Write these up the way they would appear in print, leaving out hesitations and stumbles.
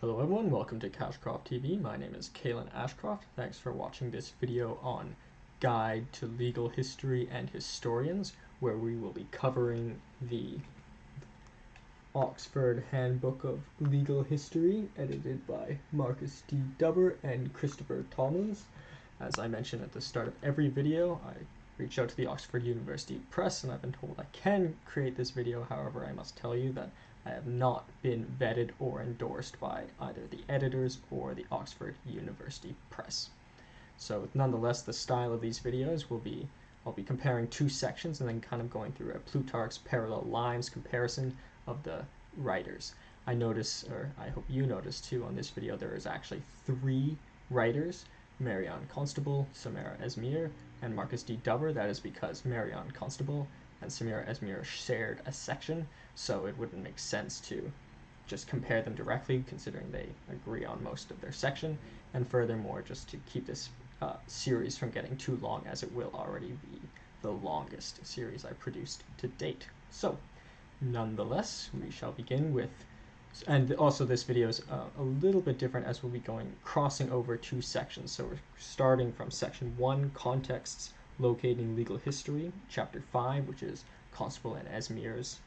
Hello everyone, welcome to CashcroftTV. My name is Kalen Ashcroft. Thanks for watching this video on Guide to Legal History and Historians, where we will be covering the Oxford Handbook of Legal History, edited by Markus D. Dubber and Christopher Tomlins. As I mentioned at the start of every video, I reached out to the Oxford University Press and I've been told I can create this video. However, I must tell you that I have not been vetted or endorsed by either the editors or the Oxford University Press. So nonetheless, the style of these videos will be, I'll be comparing two sections and then kind of going through a Plutarch's parallel lines comparison of the writers. I notice, or I hope you notice too, on this video there is actually three writers: Marianne Constable, Samara Esmere, and Markus D. Dubber. That is because Marianne Constable and Samara Esmere shared a section, so it wouldn't make sense to just compare them directly, considering they agree on most of their section, and furthermore, just to keep this series from getting too long, as it will already be the longest series I produced to date. So, nonetheless, we shall begin with, and also this video is a little bit different as we'll be crossing over two sections. So we're starting from section 1, Contexts Locating Legal History, chapter 5, which is Constable and Esmeir's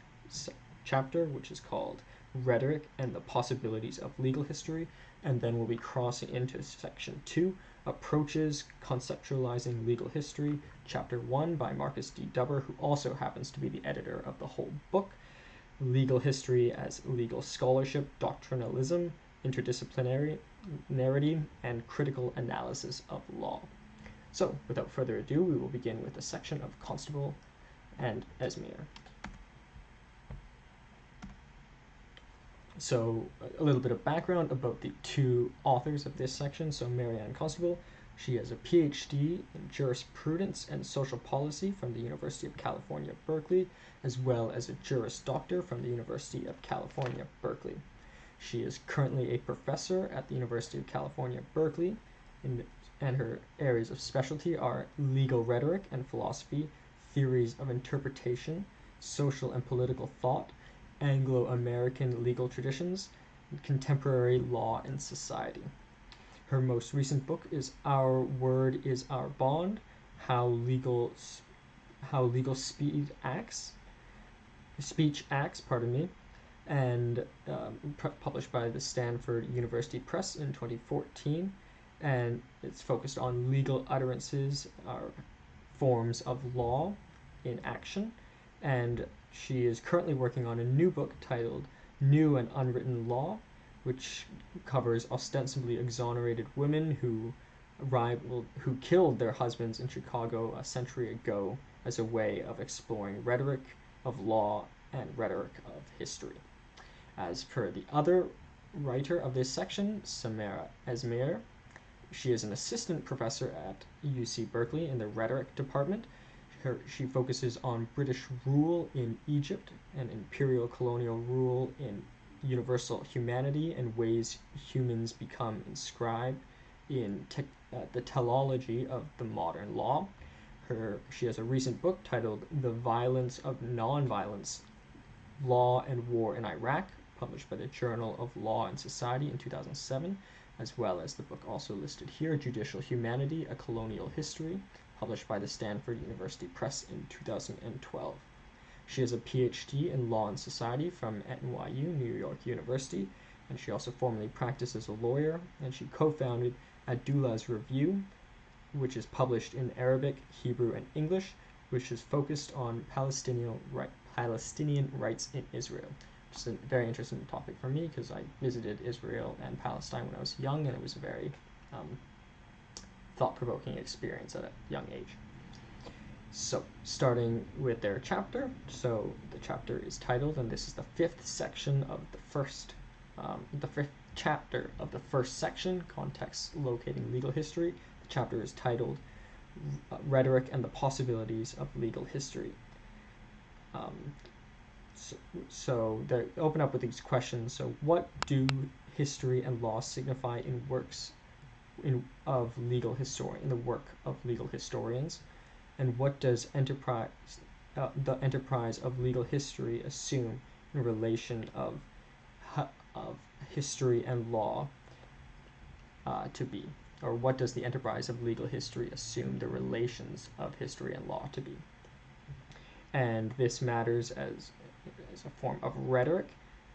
chapter, which is called Rhetoric and the Possibilities of Legal History, and then we'll be crossing into section 2, Approaches Conceptualizing Legal History, chapter 1 by Markus D. Dubber, who also happens to be the editor of the whole book. Legal History as Legal Scholarship, Doctrinalism, Interdisciplinarity, and Critical Analysis of Law. So, without further ado, we will begin with a section of Constable and Esmeir. So, a little bit of background about the two authors of this section. So, Marianne Constable, she has a PhD in Jurisprudence and Social Policy from the University of California, Berkeley, as well as a Juris Doctor from the University of California, Berkeley. She is currently a professor at the University of California, Berkeley, and her areas of specialty are legal rhetoric and philosophy, theories of interpretation, social and political thought, Anglo-American legal traditions, and contemporary law and society. Her most recent book is Our Word is Our Bond: How Legal Speech Acts, and published by the Stanford University Press in 2014. And it's focused on legal utterances, forms of law in action, and she is currently working on a new book titled New and Unwritten Law, which covers ostensibly exonerated women who killed their husbands in Chicago a century ago, as a way of exploring rhetoric of law and rhetoric of history. As per the other writer of this section, Samara Esmere, she is an assistant professor at UC Berkeley in the Rhetoric department. She focuses on British rule in Egypt and imperial colonial rule in universal humanity and ways humans become inscribed in the teleology of the modern law. She has a recent book titled The Violence of Nonviolence, Law and War in Iraq, published by the Journal of Law and Society in 2007, as well as the book also listed here, Judicial Humanity, A Colonial History, published by the Stanford University Press in 2012. She has a PhD in Law and Society from NYU, New York University, and she also formerly practiced as a lawyer, and she co-founded Abdullah's Review, which is published in Arabic, Hebrew, and English, which is focused on Palestinian rights in Israel. It's a very interesting topic for me because I visited Israel and Palestine when I was young, and it was a very thought-provoking experience at a young age. So, starting with their chapter. So, the chapter is titled, and this is the fifth section of the fifth chapter of the first section, Contexts Locating Legal History. The chapter is titled Rhetoric and the Possibilities of Legal History. So they open up with these questions. So, what do history and law signify in works in the work of legal historians? And what does the enterprise of legal history assume in relation of of history and law to be? Or what does the enterprise of legal history assume the relations of history and law to be? And this matters as a form of rhetoric,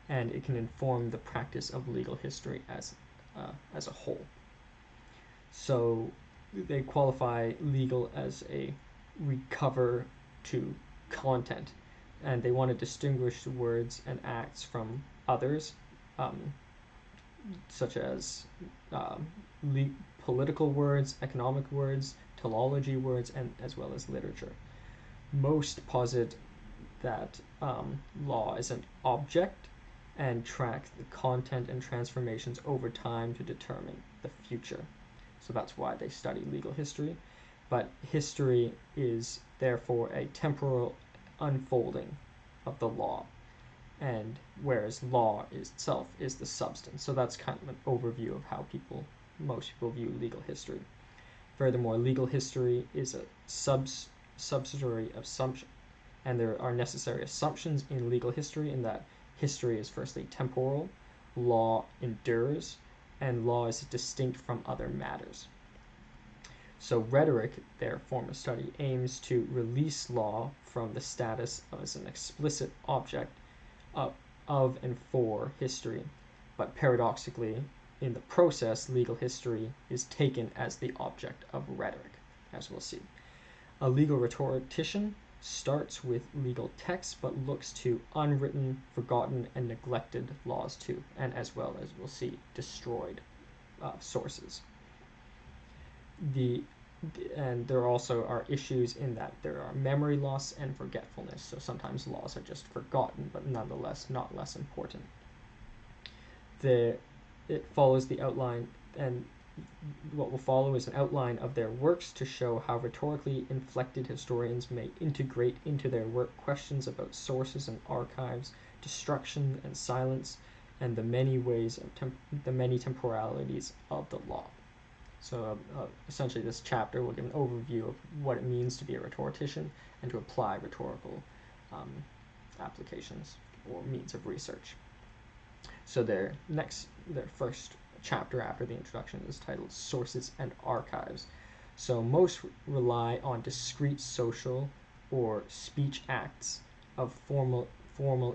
and it can inform the practice of legal history as a whole. So they qualify legal as a recover to content, and they want to distinguish words and acts from others, such as political words, economic words, teleology words, and as well as literature. Most posit that law is an object and track the content and transformations over time to determine the future. So that's why they study legal history. But history is therefore a temporal unfolding of the law, and whereas law itself is the substance. So that's kind of an overview of how most people view legal history. Furthermore, legal history is a subsidiary assumption, and there are necessary assumptions in legal history in that history is firstly temporal, law endures, and law is distinct from other matters. So rhetoric, their form of study, aims to release law from the status as an explicit object of and for history, but paradoxically, in the process, legal history is taken as the object of rhetoric, as we'll see. A legal rhetorician starts with legal texts, but looks to unwritten, forgotten, and neglected laws too, and as well as we'll see, destroyed sources. And there also are issues in that there are memory loss and forgetfulness, so sometimes laws are just forgotten, but nonetheless not less important. It follows the outline, and what will follow is an outline of their works to show how rhetorically inflected historians may integrate into their work questions about sources and archives, destruction and silence, and the many ways of the many temporalities of the law. So essentially this chapter will give an overview of what it means to be a rhetorician and to apply rhetorical applications or means of research. So their first chapter after the introduction is titled Sources and Archives. So most rely on discrete social or speech acts of formal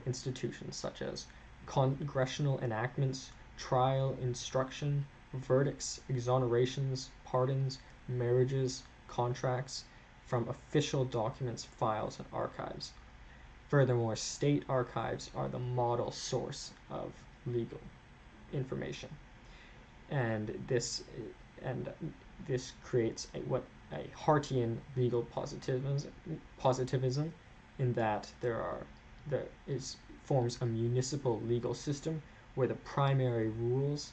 institutions such as congressional enactments, trial, instruction, verdicts, exonerations, pardons, marriages, contracts from official documents, files, and archives. Furthermore, state archives are the model source of legal information, and this creates a Hartian legal positivism in that forms a municipal legal system where the primary rules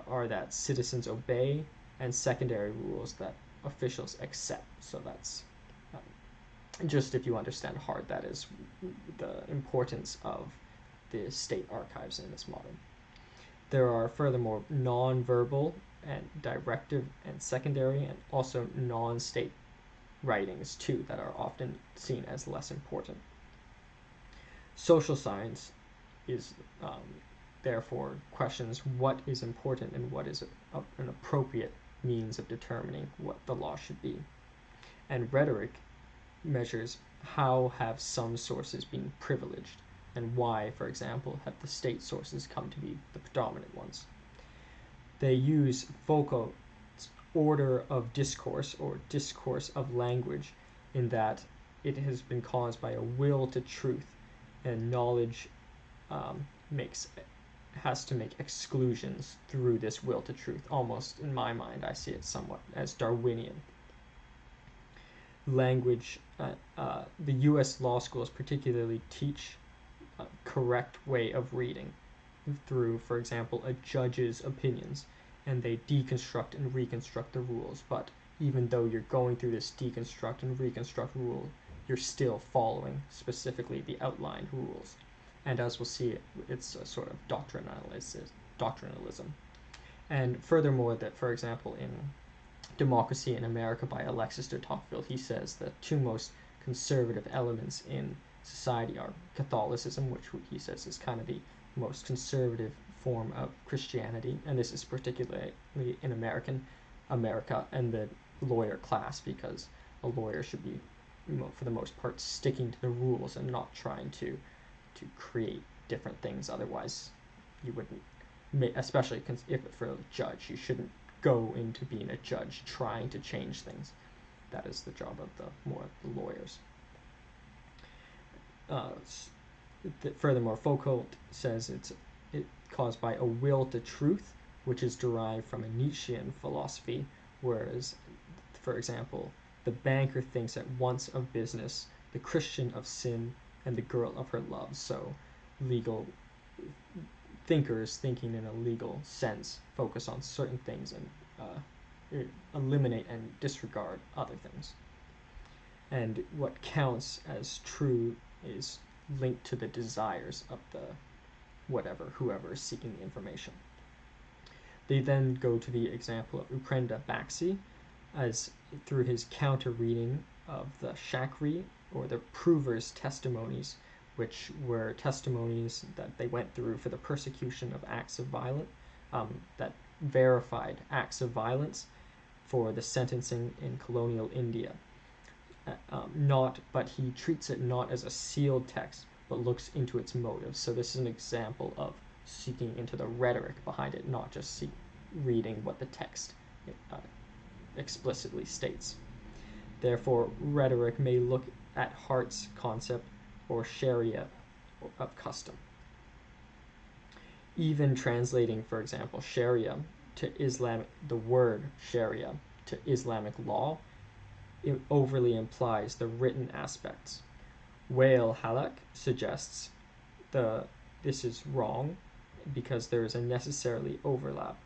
are that citizens obey, and secondary rules that officials accept. So that's just, if you understand hard, that is the importance of the state archives in this model. There are furthermore non-verbal and directive and secondary and also non-state writings too that are often seen as less important. Social science is therefore questions what is important and what is an appropriate means of determining what the law should be. And rhetoric measures how have some sources been privileged and why, for example, have the state sources come to be the predominant ones. They use Foucault's order of discourse or discourse of language in that it has been caused by a will to truth, and knowledge has to make exclusions through this will to truth. Almost, in my mind, I see it somewhat as Darwinian. Language, the U.S. law schools particularly teach a correct way of reading through, for example, a judge's opinions, and they deconstruct and reconstruct the rules. But even though you're going through this deconstruct and reconstruct rule, you're still following specifically the outlined rules. And as we'll see, it's a sort of doctrinalism. And furthermore, that, for example, in Democracy in America by Alexis de Tocqueville, he says the two most conservative elements in society are Catholicism, which he says is kind of the most conservative form of Christianity, and this is particularly in America and the lawyer class, because a lawyer should be, for the most part, sticking to the rules and not trying to create different things. Otherwise, you wouldn't, especially if for a judge, you shouldn't go into being a judge trying to change things. That is the job of the lawyers. Furthermore, Foucault says it's caused by a will to truth, which is derived from a Nietzschean philosophy, whereas, for example, the banker thinks at once of business, the Christian of sin, and the girl of her love. So legal thinkers thinking in a legal sense focus on certain things and eliminate and disregard other things. And what counts as true is linked to the desires of whoever is seeking the information. They then go to the example of Uprenda Baxi, as through his counter reading of the Shakri, or the provers' testimonies, which were testimonies that they went through for the persecution of acts of violence, that verified acts of violence for the sentencing in colonial India. But he treats it not as a sealed text, but looks into its motives. So this is an example of seeking into the rhetoric behind it, not just reading what the text explicitly states. Therefore, rhetoric may look at Hart's concept or Sharia of custom. Even translating, for example, Sharia to Islamic, the word Sharia to Islamic law, it overly implies the written aspects. Wael Halak suggests this is wrong because there is a necessarily overlap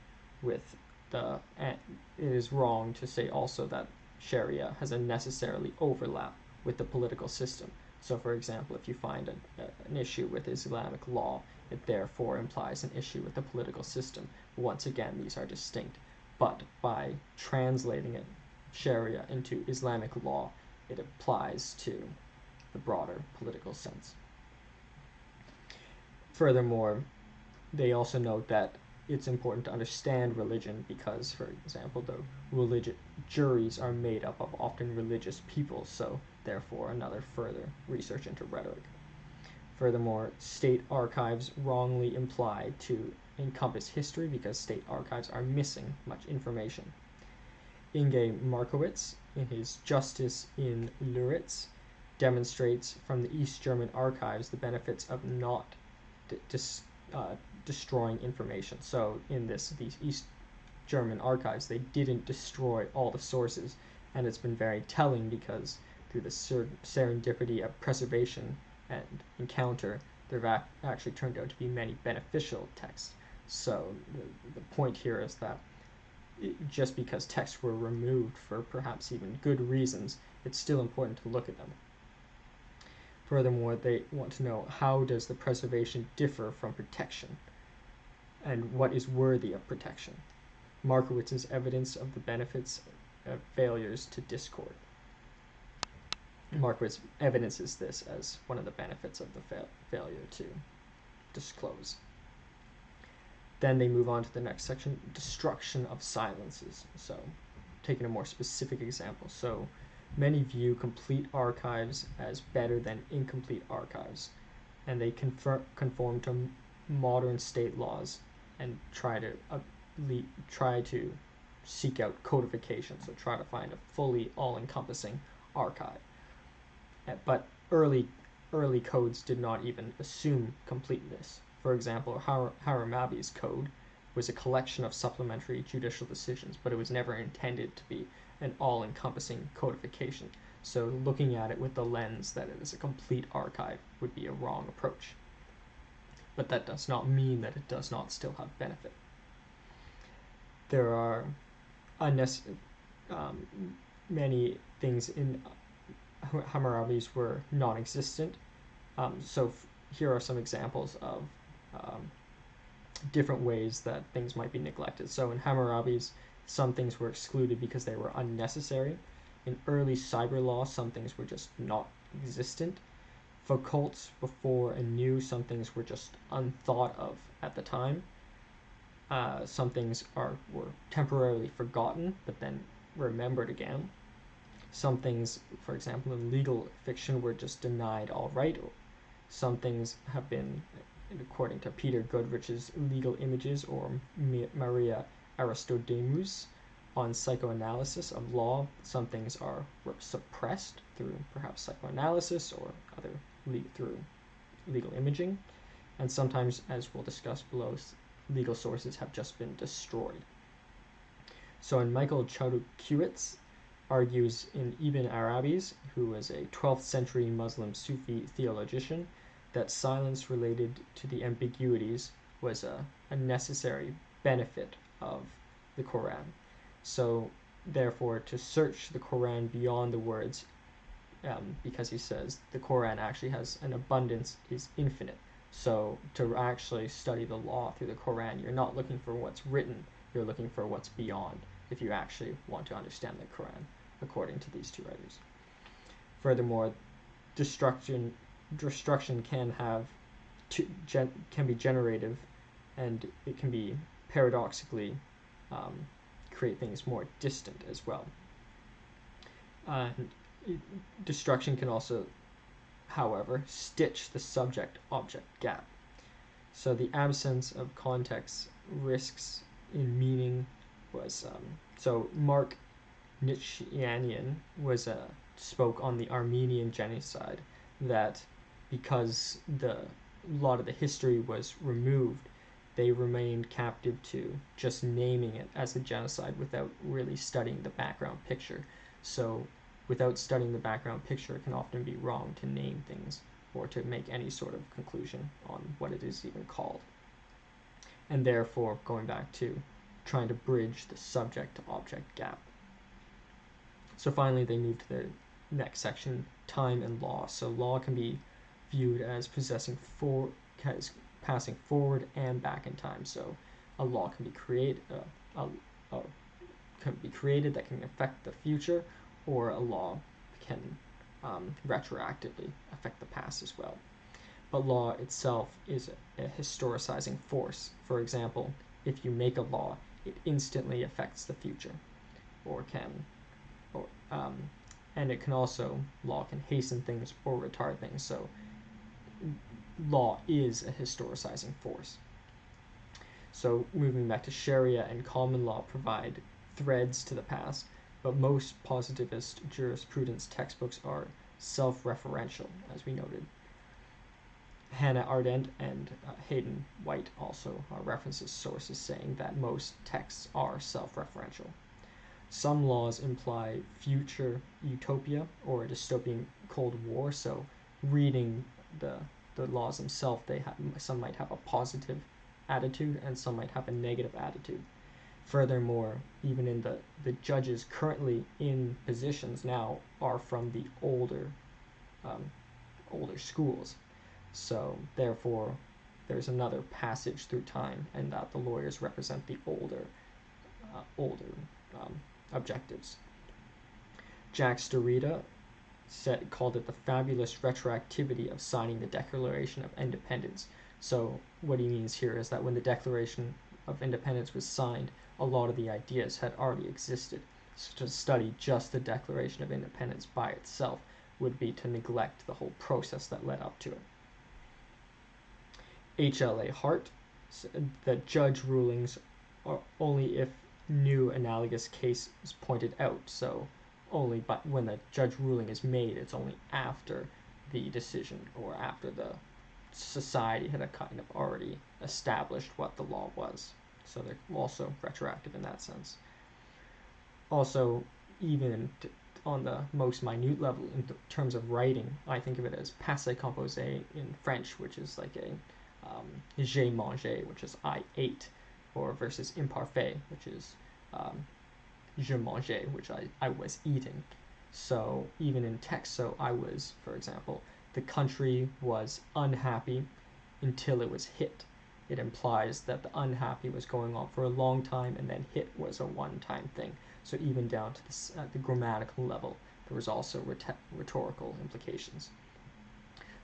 with it is wrong to say also that Sharia has a necessarily overlap with the political system. So, for example, if you find an issue with Islamic law, it therefore implies an issue with the political system. Once again, these are distinct. But by translating it, Sharia, into Islamic law, it applies to the broader political sense. Furthermore, they also note that it's important to understand religion because, for example, the juries are made up of often religious people, so therefore another further research into rhetoric. Furthermore, state archives wrongly imply to encompass history because state archives are missing much information. Inge Markowitz, in his Justice in Luritz, demonstrates from the East German archives the benefits of not destroying information. So in these East German archives, they didn't destroy all the sources, and it's been very telling because through the serendipity of preservation and encounter, there have actually turned out to be many beneficial texts. So the point here is that just because texts were removed for perhaps even good reasons, it's still important to look at them. Furthermore, they want to know, how does the preservation differ from protection, and what is worthy of protection? Markowitz's evidence of the benefits of failures to discord. Markowitz evidences this as one of the benefits of the failure to disclose. Then they move on to the next section, destruction of silences. So, taking a more specific example. So, many view complete archives as better than incomplete archives, and they conform to modern state laws and try to seek out codification, so try to find a fully all-encompassing archive. But early codes did not even assume completeness. For example, Hammurabi's code was a collection of supplementary judicial decisions, but it was never intended to be an all-encompassing codification. So looking at it with the lens that it is a complete archive would be a wrong approach. But that does not mean that it does not still have benefit. There are many things in Hammurabi's were non-existent. So here are some examples of different ways that things might be neglected. So in Hammurabi's, some things were excluded because they were unnecessary. In early cyber law, some things were just not existent. Foucault's before and new, some things were just unthought of at the time. some things were temporarily forgotten but then remembered again. Some things, for example, in legal fiction, were just denied all right. Some things have been, according to Peter Goodrich's Legal Images or Maria Aristodemus on psychoanalysis of law, some things were suppressed through perhaps psychoanalysis or through legal imaging, and sometimes, as we'll discuss below, legal sources have just been destroyed. So in Michael Chowdhury argues in Ibn Arabi's, who was a 12th century Muslim Sufi theologian, that silence related to the ambiguities was a necessary benefit of the Quran. So therefore, to search the Quran beyond the words, because he says the Quran actually has an abundance, is infinite. So to actually study the law through the Quran, you're not looking for what's written, you're looking for what's beyond, if you actually want to understand the Quran, according to these two writers. Furthermore, destruction can be generative, and it can be paradoxically create things more distant as well. Destruction can also, however, stitch the subject-object gap. So the absence of context risks in meaning was so Mark Nitshianian spoke on the Armenian genocide, that because a lot of the history was removed, they remained captive to just naming it as a genocide without really studying the background picture. So without studying the background picture, it can often be wrong to name things or to make any sort of conclusion on what it is even called. And therefore, going back to trying to bridge the subject-to-object gap. So finally, they move to the next section, time and law. So law can be viewed as passing forward and back in time. So a law can be created that can affect the future, or a law can retroactively affect the past as well. But law itself is a historicizing force. For example, if you make a law, it instantly affects the future, and it can also, law can hasten things or retard things. So law is a historicizing force. So moving back to Sharia and common law provide threads to the past, but most positivist jurisprudence textbooks are self-referential, as we noted. Hannah Arendt and Hayden White also are references sources saying that most texts are self-referential. Some laws imply future utopia or a dystopian Cold War, so reading the laws themselves, some might have a positive attitude and some might have a negative attitude. Furthermore, even in the judges currently in positions now are from the older schools. So therefore, there's another passage through time, and that the lawyers represent the older objectives. Jacques Derrida called it the fabulous retroactivity of signing the Declaration of Independence. So what he means here is that when the Declaration of Independence was signed, a lot of the ideas had already existed. So to study just the Declaration of Independence by itself would be to neglect the whole process that led up to it. H.L.A. Hart said that judge rulings are only if new analogous case is pointed out. So only when the judge ruling is made, it's only after the decision or after the society had kind of already established what the law was. So they're also retroactive in that sense. Also, even on the most minute level, in terms of writing, I think of it as passé composé in French, which is like a j'ai mangé, which is I ate, or versus imparfait, which is je mangeais, which I was eating. So even in text, so I was, for example, the country was unhappy until it was hit. It implies that the unhappy was going on for a long time, and then hit was a one-time thing. So even down to the grammatical level, there was also rhetorical implications.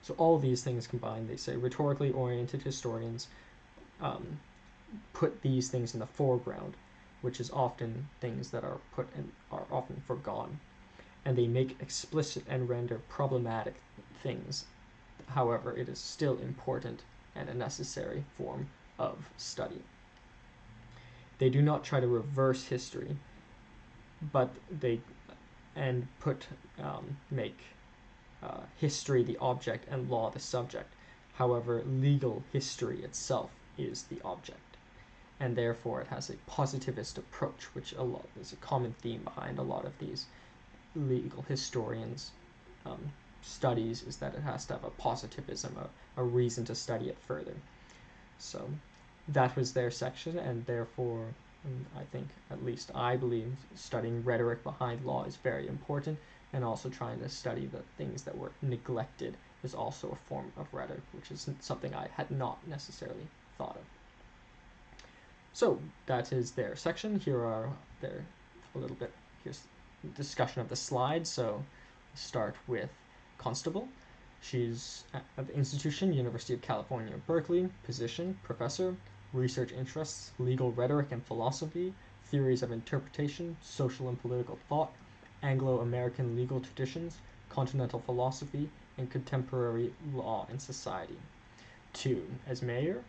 So all of these things combined, they say rhetorically oriented historians put these things in the foreground, which is often things that are are often forgotten, and they make explicit and render problematic things. However, it is still important and a necessary form of study. They do not try to reverse history, but they make history the object and law the subject. However, legal history itself is the object, and therefore it has a positivist approach, which is a common theme behind a lot of these legal historians' studies, is that it has to have a positivism, a reason to study it further. So that was their section, and therefore I think, at least I believe, studying rhetoric behind law is very important, and also trying to study the things that were neglected is also a form of rhetoric, which is something I had not necessarily thought of. So that is their section. Here's discussion of the slides. So start with Constable. She's at the institution, University of California, Berkeley, position, professor, research interests, legal rhetoric and philosophy, theories of interpretation, social and political thought, Anglo-American legal traditions, continental philosophy, and contemporary law and society. 2. Esmeir,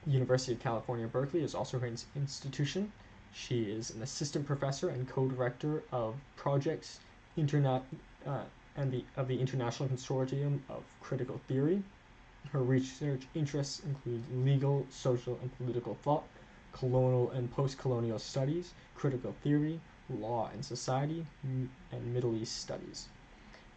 University of California, Berkeley, is also her institution. She is an assistant professor and co-director of projects of the International Consortium of Critical Theory. Her research interests include legal, social, and political thought, colonial and post-colonial studies, critical theory, law and society, and Middle East studies.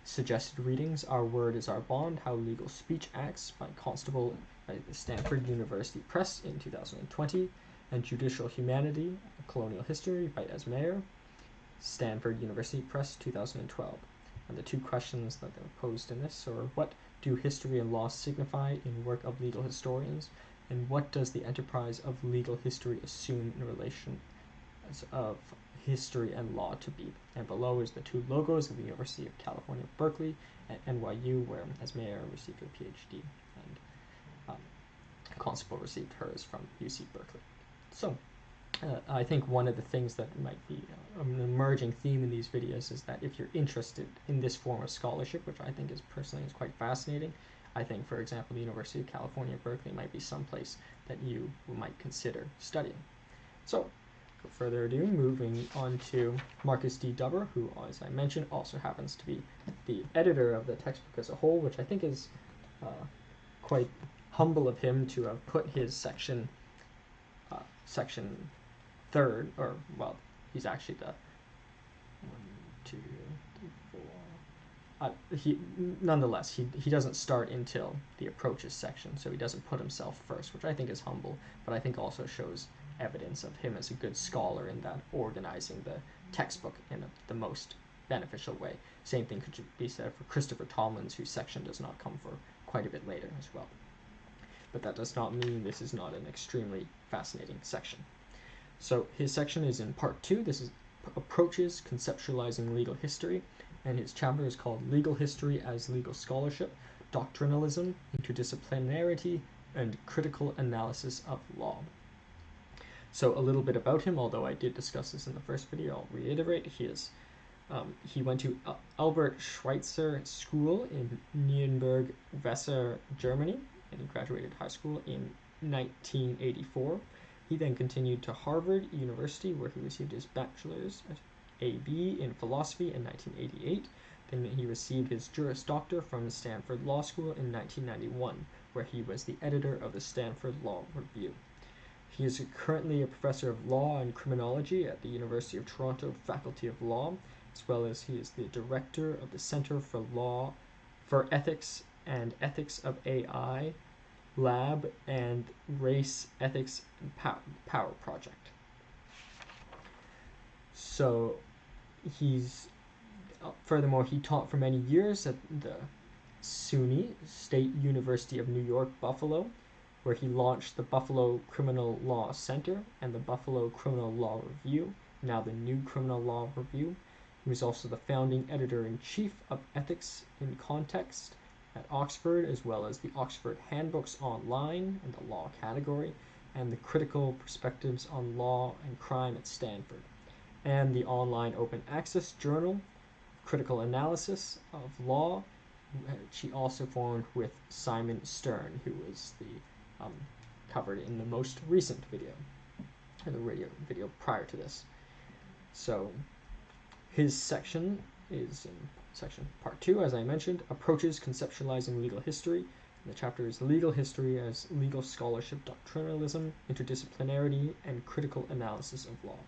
Suggested readings: Our Word is Our Bond, How Legal Speech Acts by Constable at the Stanford University Press in 2020, and Judicial Humanity, Colonial History by Esmeir, Stanford University Press 2012. And the two questions that are posed in this are: what do history and law signify in work of legal historians, and what does the enterprise of legal history assume in relation of history and law to be? And below is the two logos of the University of California, Berkeley, and NYU, where Esmeir received her PhD, and Constable received hers from UC Berkeley. So I think one of the things that might be an emerging theme in these videos is that if you're interested in this form of scholarship, which I think is quite fascinating, I think, for example, the University of California, Berkeley might be someplace that you might consider studying. So, without further ado, moving on to Markus D. Dubber, who, as I mentioned, also happens to be the editor of the textbook as a whole, which I think is quite humble of him to have put his section third, or, well, he's actually the 1, 2, 3, 4. Nonetheless, he doesn't start until the approaches section, so he doesn't put himself first, which I think is humble, but I think also shows evidence of him as a good scholar in that organizing the textbook in the most beneficial way. Same thing could be said for Christopher Tomlins, whose section does not come for quite a bit later as well. But that does not mean this is not an extremely fascinating section. So his section is in part 2. This is Approaches Conceptualizing Legal History, and his chapter is called Legal History as Legal Scholarship, Doctrinalism, Interdisciplinarity, and Critical Analysis of Law. So a little bit about him, although I did discuss this in the first video, I'll reiterate. He went to Albert Schweitzer School in Nürnberg, Weser, Germany, and he graduated high school in 1984. He then continued to Harvard University, where he received his bachelor's AB in philosophy in 1988. Then he received his Juris Doctor from Stanford Law School in 1991, where he was the editor of the Stanford Law Review. He is currently a professor of law and criminology at the University of Toronto Faculty of Law, as well as he is the director of the Center for Ethics and Ethics of AI Lab and Race Ethics and Power Project. So furthermore, he taught for many years at the SUNY, State University of New York, Buffalo, where he launched the Buffalo Criminal Law Center and the Buffalo Criminal Law Review, now the New Criminal Law Review. He was also the founding editor-in-chief of Ethics in Context at Oxford, as well as the Oxford Handbooks Online in the law category, and the critical perspectives on law and crime at Stanford, and the online open access journal, Critical Analysis of Law. She also formed with Simon Stern, who was the covered in the most recent video, or the video prior to this. So his section is in section part 2, as I mentioned, approaches conceptualizing legal history. And the chapter is legal history as legal scholarship, doctrinalism, interdisciplinarity, and critical analysis of law.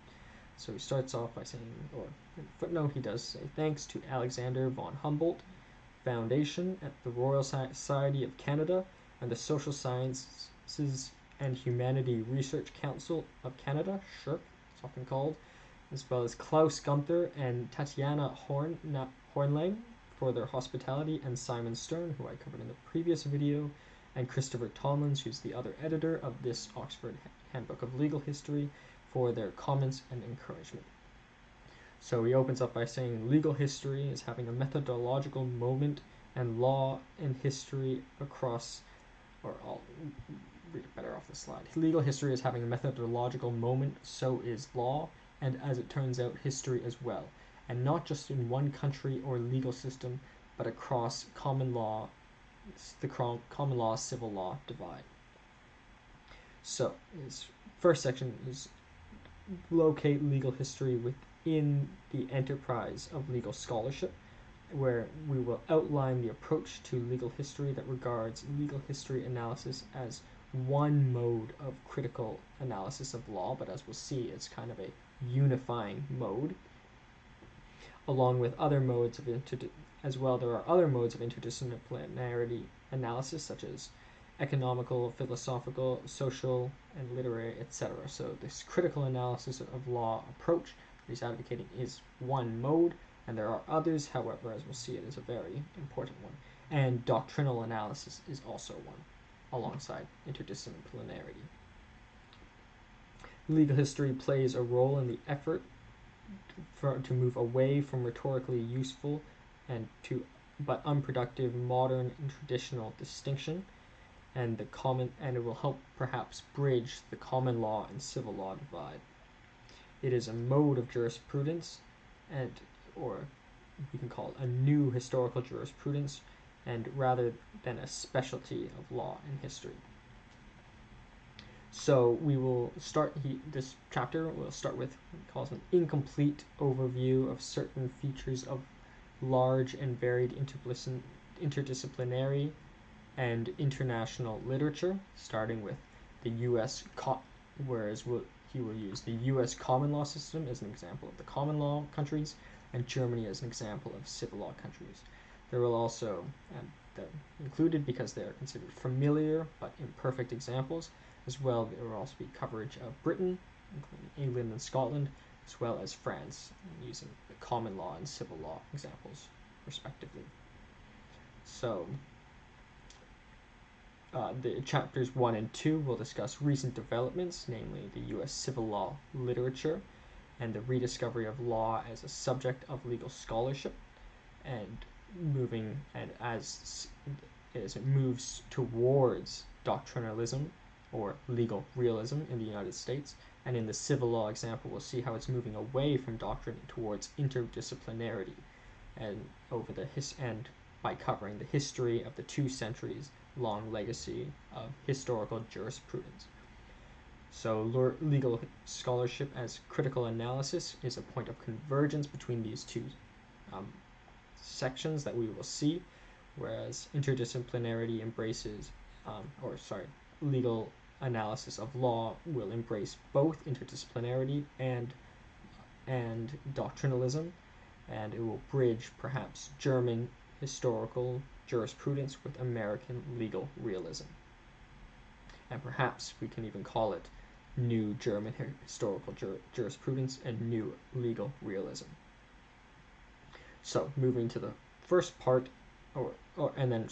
So he starts off by saying, or in the footnote, he does say, thanks to Alexander von Humboldt Foundation at the Royal Society of Canada and the Social Sciences and Humanity Research Council of Canada, SHRC, it's often called, as well as Klaus Gunther and Tatiana Hornlang for their hospitality, and Simon Stern, who I covered in the previous video, and Christopher Tomlins, who's the other editor of this Oxford Handbook of Legal History, for their comments and encouragement. So he opens up by saying legal history is having a methodological moment, and law and history across, or I'll read it better off the slide. Legal history is having a methodological moment, so is law, and as it turns out, history as well, and not just in one country or legal system, but across common law, the common law civil law divide. So his first section is locate legal history within the enterprise of legal scholarship, where we will outline the approach to legal history that regards legal history analysis as one mode of critical analysis of law, but as we'll see, it's kind of a unifying mode, along with other modes of as well. There are other modes of interdisciplinarity analysis, such as economical, philosophical, social, and literary, etc. So this critical analysis of law approach that he's advocating is one mode, and there are others, however, as we'll see, it is a very important one. And doctrinal analysis is also one, alongside interdisciplinarity. Legal history plays a role in the effort to move away from rhetorically useful but unproductive modern and traditional distinction, and it will help perhaps bridge the common law and civil law divide. It is a mode of jurisprudence, or we can call it a new historical jurisprudence, and rather than a specialty of law and history. So we will start this chapter. We'll start with what he calls an incomplete overview of certain features of large and varied interdisciplinary and international literature, starting with the U.S. He will use the U.S. common law system as an example of the common law countries, and Germany as an example of civil law countries. There will also, they're included because they are considered familiar but imperfect examples. As well, there will also be coverage of Britain, including England and Scotland, as well as France, using the common law and civil law examples, respectively. So, the chapters 1 and 2 will discuss recent developments, namely the U.S. civil law literature and the rediscovery of law as a subject of legal scholarship, and as it moves towards doctrinalism or legal realism in the United States, and in the civil law example, we'll see how it's moving away from doctrine towards interdisciplinarity, and by covering the history of the 2 centuries long legacy of historical jurisprudence. So legal scholarship as critical analysis is a point of convergence between these 2 sections that we will see, whereas interdisciplinarity embraces, legal analysis of law will embrace both interdisciplinarity and doctrinalism, and it will bridge perhaps German historical jurisprudence with American legal realism. And perhaps we can even call it new German historical jurisprudence and new legal realism. So moving to the first part, then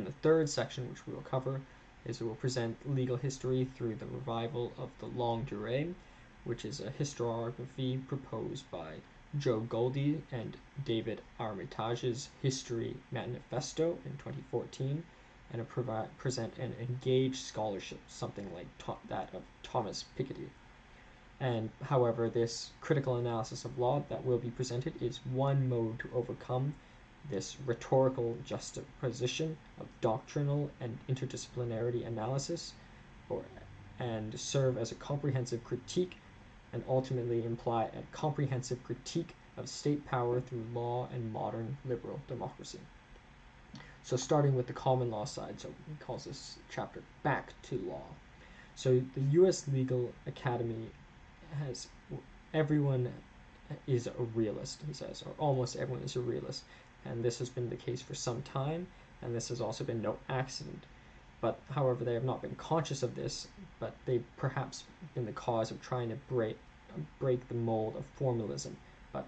the third section, which we will cover, is it will present legal history through the revival of the longue durée, which is a historiography proposed by Joe Goldie and David Armitage's History Manifesto in 2014, and present an engaged scholarship, something like that of Thomas Piketty. And however, this critical analysis of law that will be presented is one mode to overcome this rhetorical juxtaposition of doctrinal and interdisciplinarity analysis, and serve as a comprehensive critique and ultimately imply a comprehensive critique of state power through law and modern liberal democracy. So starting with the common law side, so he calls this chapter Back to Law. So the U.S. Legal Academy has, everyone is a realist, he says, or almost everyone is a realist, and this has been the case for some time, and this has also been no accident. But however, they have not been conscious of this, but they've perhaps been the cause of trying to break the mold of formalism, but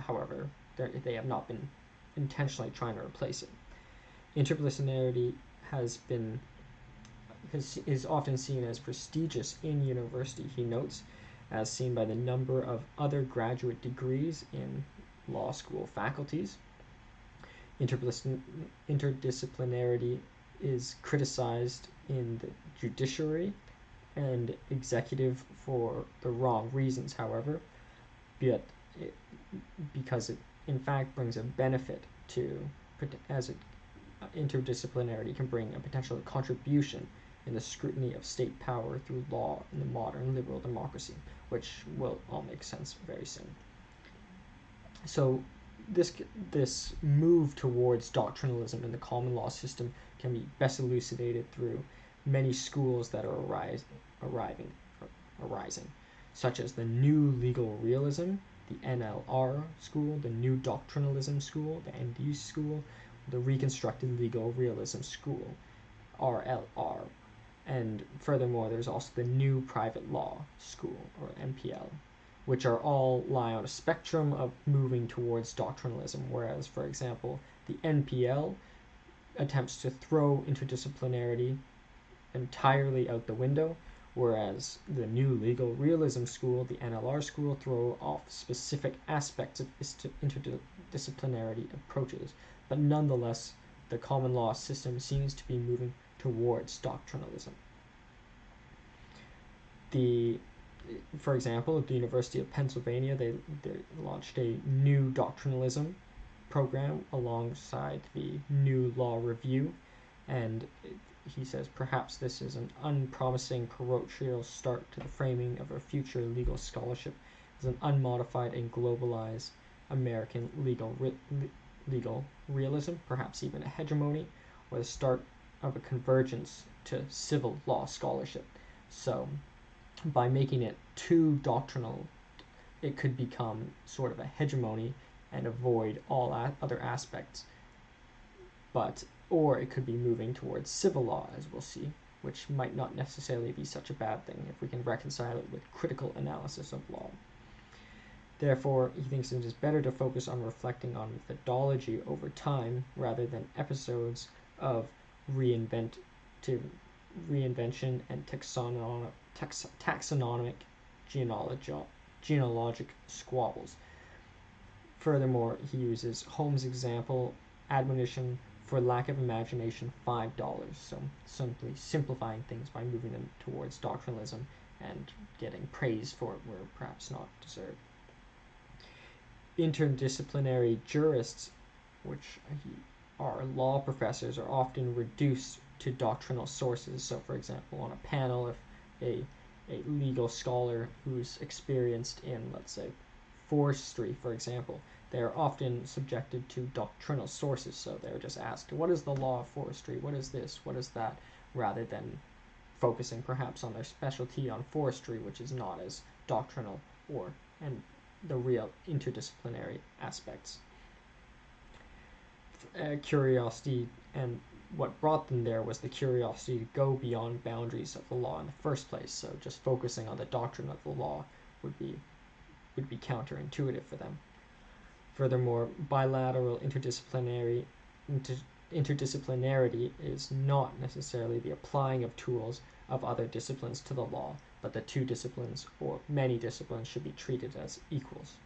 however, they have not been intentionally trying to replace it. Interdisciplinarity is often seen as prestigious in university, he notes, as seen by the number of other graduate degrees in law school faculties. Interdisciplinarity is criticized in the judiciary and executive for the wrong reasons, however, because it in fact brings a benefit interdisciplinarity can bring a potential contribution in the scrutiny of state power through law in the modern liberal democracy, which will all make sense very soon. So this move towards doctrinalism in the common law system can be best elucidated through many schools that are arising, such as the New Legal Realism, the NLR school, the New Doctrinalism school, the ND school, the Reconstructed Legal Realism school, RLR, and furthermore there's also the New Private Law school, or NPL, which are all lie on a spectrum of moving towards doctrinalism, whereas, for example, the NPL attempts to throw interdisciplinarity entirely out the window, whereas the New Legal Realism school, the NLR school, throw off specific aspects of interdisciplinarity approaches, but nonetheless, the common law system seems to be moving towards doctrinalism. For example, at the University of Pennsylvania, they launched a new doctrinalism program alongside the New Law Review, and he says perhaps this is an unpromising parochial start to the framing of a future legal scholarship as an unmodified and globalized American legal realism, perhaps even a hegemony, or the start of a convergence to civil law scholarship. So by making it too doctrinal, it could become sort of a hegemony and avoid all other aspects, or it could be moving towards civil law, as we'll see, which might not necessarily be such a bad thing if we can reconcile it with critical analysis of law. Therefore, he thinks it is better to focus on reflecting on methodology over time rather than episodes of reinvention and taxonomic genealogic squabbles. Furthermore, he uses Holmes' example, admonition for lack of imagination, $5, so simply simplifying things by moving them towards doctrinalism and getting praise for it where perhaps not deserved. Interdisciplinary jurists, which are law professors, are often reduced to doctrinal sources. So, for example, on a panel, if a legal scholar who's experienced in, let's say, forestry, for example, they are often subjected to doctrinal sources. So they're just asked, what is the law of forestry? What is this? What is that? Rather than focusing perhaps on their specialty on forestry, which is not as doctrinal and the real interdisciplinary aspects. Curiosity, and what brought them there was the curiosity to go beyond boundaries of the law in the first place. So just focusing on the doctrine of the law would be counterintuitive for them. Furthermore, bilateral interdisciplinarity is not necessarily the applying of tools of other disciplines to the law, but the two disciplines or many disciplines should be treated as equals.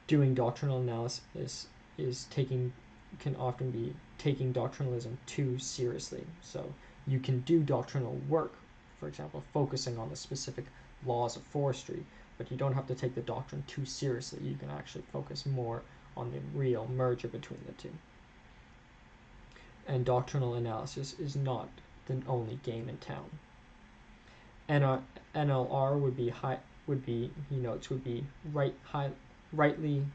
Doing doctrinal analysis is taking can often be taking doctrinalism too seriously. So you can do doctrinal work, for example, focusing on the specific laws of forestry, but you don't have to take the doctrine too seriously. You can actually focus more on the real merger between the two. And doctrinal analysis is not the only game in town. NLR would be rightly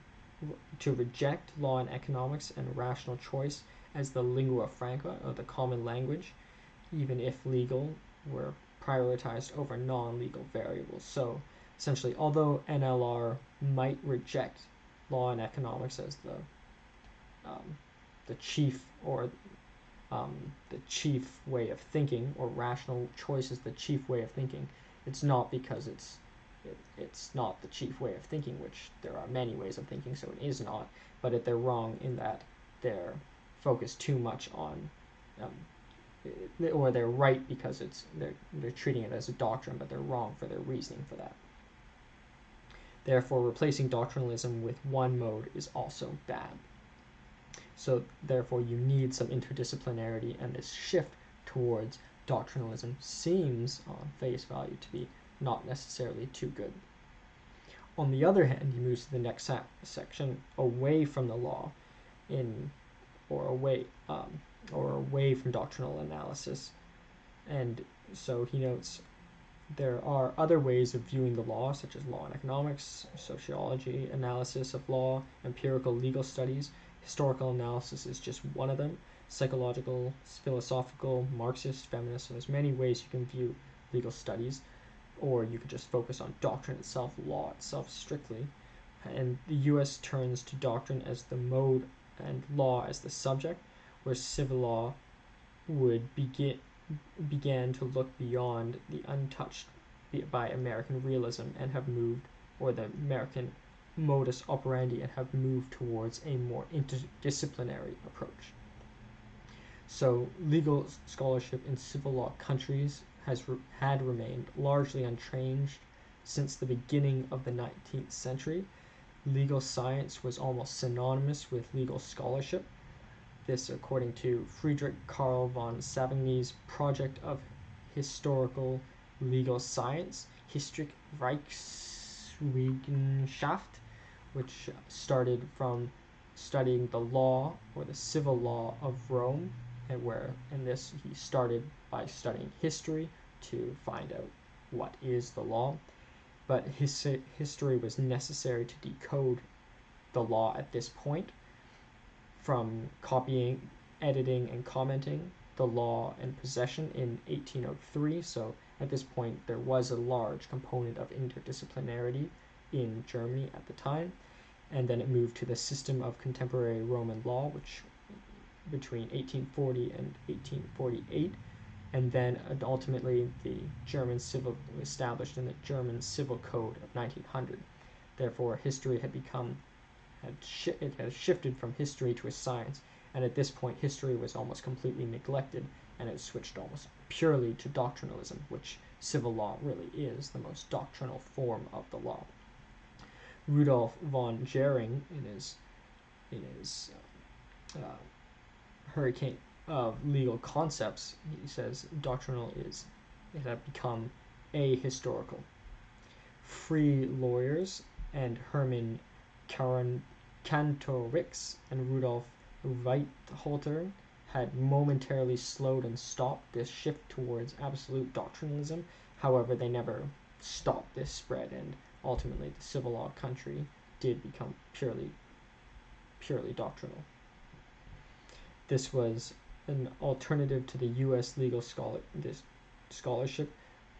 to reject law and economics and rational choice as the lingua franca, or the common language, even if legal were prioritized over non-legal variables. So essentially, although NLR might reject law and economics as the chief way of thinking, or rational choice is the chief way of thinking, it's not because it's not the chief way of thinking, which there are many ways of thinking, so it is not, but they're wrong in that they're focused too much on, or they're right because they're treating it as a doctrine, but they're wrong for their reasoning for that. Therefore, replacing doctrinalism with one mode is also bad. So therefore, you need some interdisciplinarity, and this shift towards doctrinalism seems on face value to be not necessarily too good. On the other hand, he moves to the next section, away from the law, away from doctrinal analysis. And so he notes there are other ways of viewing the law, such as law and economics, sociology, analysis of law, empirical legal studies. Historical analysis is just one of them. Psychological, philosophical, Marxist, feminist. So there's many ways you can view legal studies, or you could just focus on doctrine itself, law itself strictly. And the U.S. turns to doctrine as the mode and law as the subject, where civil law would began to look beyond the untouched by American realism and have moved, or the American modus operandi, and have moved towards a more interdisciplinary approach. So legal scholarship in civil law countries had remained largely unchanged since the beginning of the 19th century. Legal science was almost synonymous with legal scholarship. This according to Friedrich Karl von Savigny's project of historical legal science, Historische Rechtswissenschaft, which started from studying the law, or the civil law of Rome, and this he started by studying history to find out what is the law. But history was necessary to decode the law at this point, from copying, editing, and commenting the law and possession in 1803. So at this point, there was a large component of interdisciplinarity in Germany at the time. And then it moved to the system of contemporary Roman law, which between 1840 and 1848. And then ultimately the German civil established in the German Civil Code of 1900. Therefore, history had shifted from history to a science, and at this point history was almost completely neglected, and it switched almost purely to doctrinalism, which civil law really is, the most doctrinal form of the law. Rudolf von Gering, in his Hurricane of Legal Concepts, he says it had become ahistorical. Free lawyers and Hermann Kantorix and Rudolf Weitholter had momentarily slowed and stopped this shift towards absolute doctrinalism. However, they never stopped this spread, and ultimately the civil law country did become purely doctrinal. This was an alternative to the U.S. legal scholarship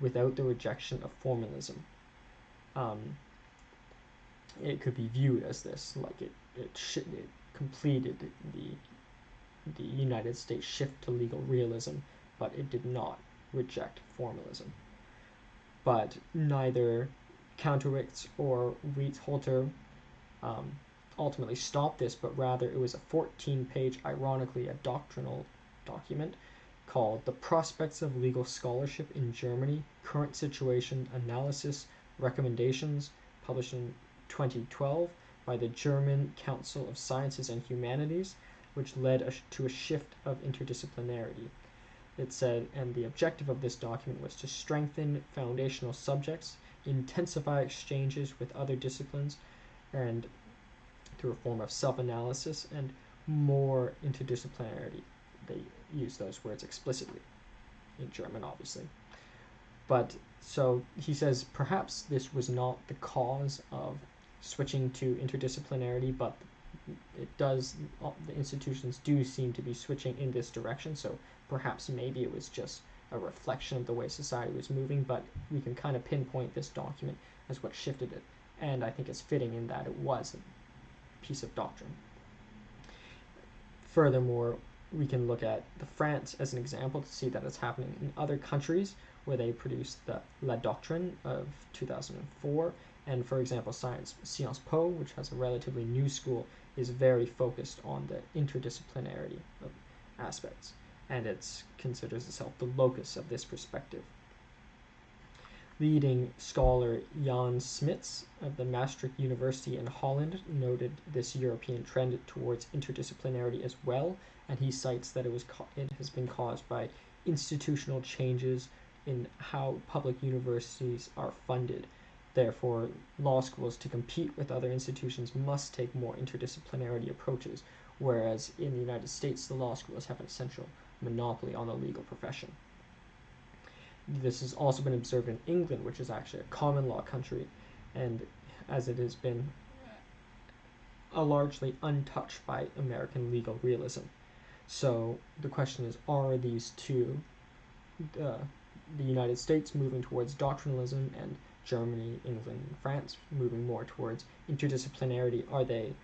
without the rejection of formalism. It could be viewed as this, like it completed the United States shift to legal realism, but it did not reject formalism. But neither Kantorix or Weitholter ultimately stopped this, but rather it was a 14-page, ironically, a doctrinal document called The Prospects of Legal Scholarship in Germany, Current Situation, Analysis, Recommendations, published in 2012 by the German Council of Sciences and Humanities. which led to a shift of interdisciplinarity. It said, and the objective of this document was to strengthen foundational subjects, intensify exchanges with other disciplines, and through a form of self-analysis and more interdisciplinarity. They use those words explicitly, in German obviously. But so he says perhaps this was not the cause of switching to interdisciplinarity, but the institutions do seem to be switching in this direction, so perhaps maybe it was just a reflection of the way society was moving, but we can kind of pinpoint this document as what shifted it, and I think it's fitting in that it was a piece of doctrine. Furthermore, we can look at France as an example to see that it's happening in other countries where they produced the La Doctrine of 2004, and for example Sciences Po, which has a relatively new school, is very focused on the interdisciplinarity of aspects, and it considers itself the locus of this perspective. Leading scholar Jan Smits of the Maastricht University in Holland noted this European trend towards interdisciplinarity as well, and he cites that it has been caused by institutional changes in how public universities are funded. Therefore, law schools, to compete with other institutions, must take more interdisciplinarity approaches, whereas in the United States, the law schools have an essential monopoly on the legal profession. This has also been observed in England, which is actually a common law country, and as it has been largely untouched by American legal realism. So the question is, are these two, the United States moving towards doctrinalism and Germany, England, and France moving more towards interdisciplinarity, are they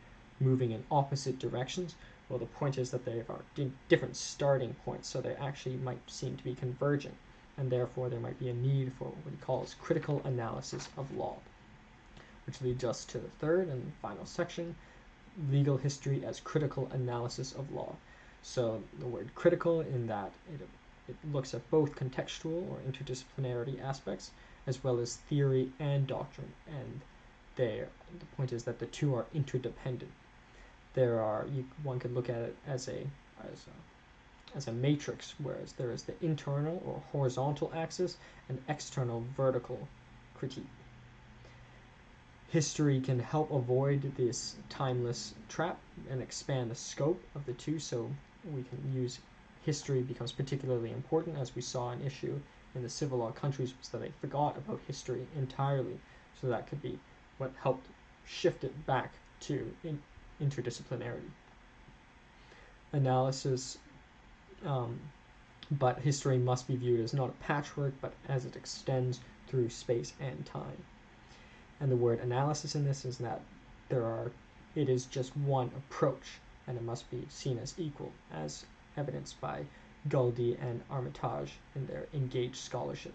moving in opposite directions? Well, the point is that they are different starting points, so they actually might seem to be converging, and therefore there might be a need for what he calls critical analysis of law, which leads us to the third and final section, legal history as critical analysis of law. So the word critical, in that it looks at both contextual or interdisciplinarity aspects as well as theory and doctrine, and the point is that the two are interdependent. One could look at it as a matrix, whereas there is the internal or horizontal axis and external vertical critique. History can help avoid this timeless trap and expand the scope of the two, so we can use history becomes particularly important, as we saw an issue in the civil law countries was that they forgot about history entirely, so that could be what helped shift it back to interdisciplinarity analysis. But history must be viewed as not a patchwork, but as it extends through space and time. And the word analysis in this is that it is just one approach, and it must be seen as equal, as evidenced by Goldie and Armitage in their engaged scholarship.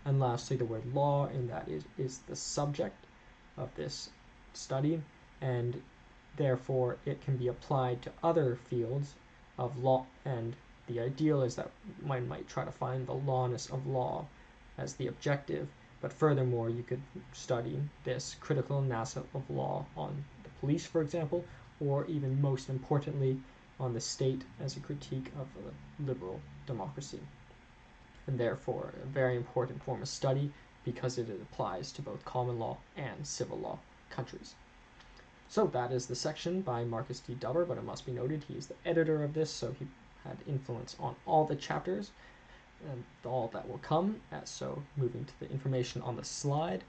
And lastly, the word law, in that is the subject of this study, and therefore it can be applied to other fields of law, and the ideal is that one might try to find the lawness of law as the objective, but furthermore you could study this critical analysis of law on the police, for example, or even most importantly on the state as a critique of a liberal democracy, and therefore a very important form of study because it applies to both common law and civil law countries. So that is the section by Markus D. Dubber, but it must be noted he is the editor of this, so he had influence on all the chapters and all that will come. So moving to the information on the slide,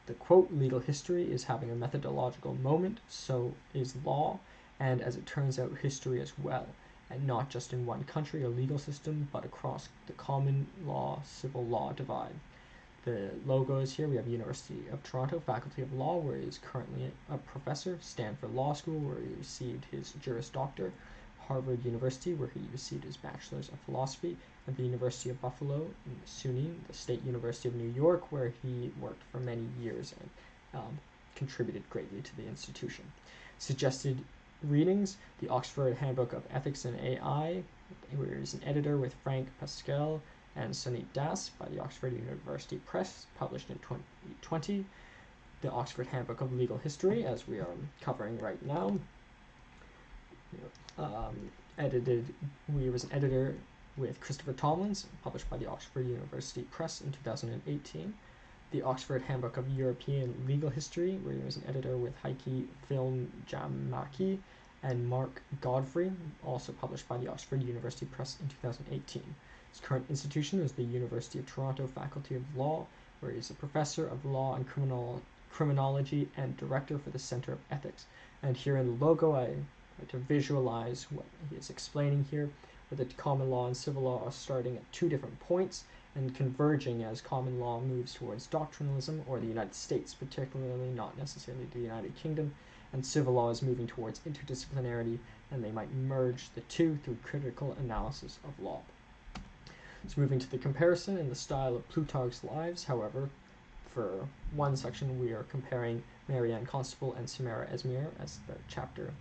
the quote, legal history is having a methodological moment, so is law, and as it turns out, history as well, and not just in one country or legal system, but across the common law, civil law divide. The logos here, we have University of Toronto, Faculty of Law, where he is currently a professor, Stanford Law School, where he received his Juris Doctor, Harvard University, where he received his Bachelor's of Philosophy, and the University of Buffalo in SUNY, the State University of New York, where he worked for many years and contributed greatly to the institution. Suggested readings, the Oxford Handbook of Ethics and AI, where he's an editor with Frank Pascal and Sunit Das by the Oxford University Press, published in 2020. The Oxford Handbook of Legal History, as we are covering right now. We was an editor with Christopher Tomlins, published by the Oxford University Press in 2018. The Oxford Handbook of European Legal History, where he was an editor with Heikki Filmjamaki and Mark Godfrey, also published by the Oxford University Press in 2018. His current institution is the University of Toronto Faculty of Law, where he is a professor of law and criminology and director for the Center of Ethics. And here in the logo, I like to visualize what he is explaining here, where the common law and civil law are starting at two different points and converging as common law moves towards doctrinalism, or the United States particularly, not necessarily the United Kingdom, and civil law is moving towards interdisciplinarity, and they might merge the two through critical analysis of law. So moving to the comparison in the style of Plutarch's Lives, however, for one section we are comparing Marianne Constable and Samara Esmere, as the chapter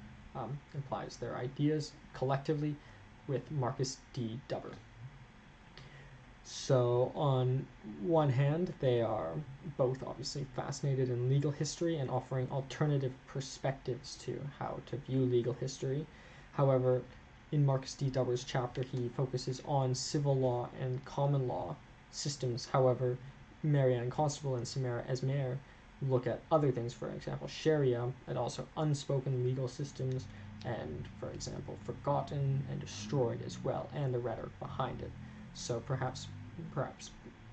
implies their ideas collectively, with Markus D. Dubber. So on one hand, they are both obviously fascinated in legal history and offering alternative perspectives to how to view legal history. However, in Markus D. Dubber's chapter, he focuses on civil law and common law systems. However, Marianne Constable and Samara Esmere look at other things, for example, Sharia, and also unspoken legal systems, and, for example, forgotten and destroyed as well, and the rhetoric behind it. So perhaps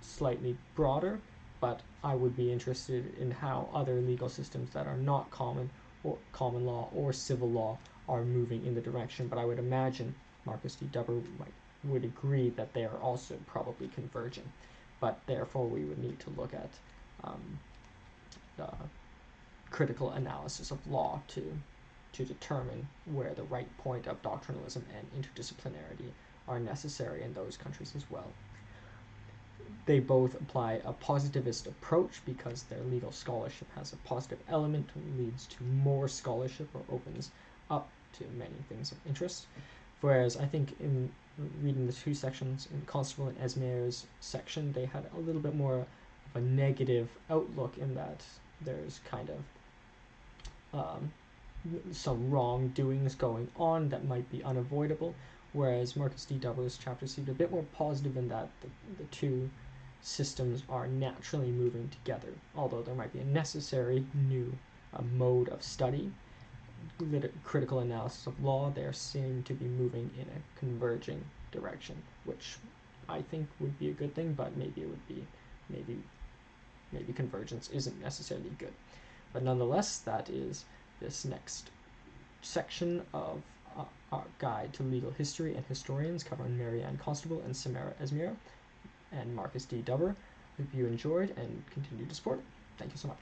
slightly broader, but I would be interested in how other legal systems that are not common law or civil law are moving in the direction. But I would imagine Markus D. Dubber would agree that they are also probably converging. But therefore, we would need to look at critical analysis of law to determine where the right point of doctrinalism and interdisciplinarity are necessary in those countries as well. They both apply a positivist approach because their legal scholarship has a positive element, leads to more scholarship, or opens up to many things of interest. Whereas I think in reading the two sections, in Constable and Esmeire's section, they had a little bit more of a negative outlook in that there's kind of some wrongdoings going on that might be unavoidable, whereas Markus D. Dubber's chapter seemed a bit more positive in that the two systems are naturally moving together, although there might be a necessary new mode of study. Critical analysis of law, they seem to be moving in a converging direction, which I think would be a good thing, but maybe it would be, maybe convergence isn't necessarily good. But nonetheless, that is this next section of our guide to legal history and historians, covering Marianne Constable and Samara Esmere and Markus D. Dubber. Hope you enjoyed and continue to support. Thank you so much.